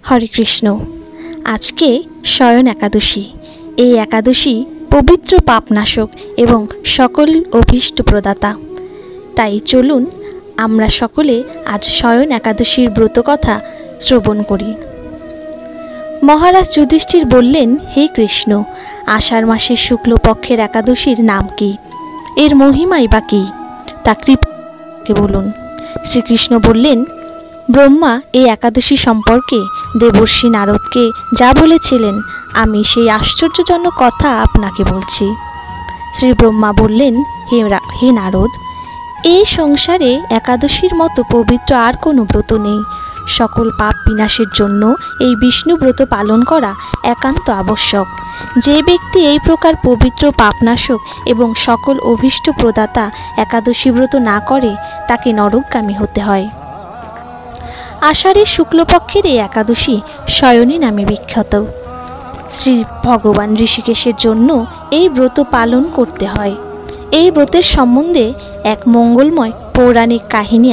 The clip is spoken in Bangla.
হরে কৃষ্ণ। আজকে শয়ন একাদশী। এই একাদশী পবিত্র পাপনাশক এবং সকল অভীষ্ট প্রদাতা। তাই চলুন আমরা সকলে আজ শয়ন একাদশীর ব্রতকথা শ্রবণ করি। মহারাজ যুধিষ্ঠির বললেন, হে কৃষ্ণ, আষাঢ় মাসের শুক্লপক্ষের একাদশীর নাম কি? এর মহিমাই বা কী তা কৃপাকে বলুন। শ্রীকৃষ্ণ বললেন, ব্রহ্মা এই একাদশী সম্পর্কে দেবর্ষি নারদকে যা বলেছিলেন আমি সেই আশ্চর্যজনক কথা আপনাকে বলছি। শ্রী ব্রহ্মা বললেন, হে নারদ, এই সংসারে একাদশীর মতো পবিত্র আর কোনো ব্রত নেই। সকল পাপ বিনাশের জন্য এই বিষ্ণু ব্রত পালন করা একান্ত আবশ্যক। যে ব্যক্তি এই প্রকার পবিত্র পাপনাশক এবং সকল অভীষ্ট প্রদাতা একাদশী ব্রত না করে তাকে নরকগামী হতে হয়। আষাঢ়ের শুক্লপক্ষের এই একাদশী শয়নী নামে বিখ্যাত। শ্রী ভগবান ঋষিকেশের জন্য এই ব্রত পালন করতে হয়। এই ব্রতের সম্বন্ধে এক মঙ্গলময় পৌরাণিক কাহিনী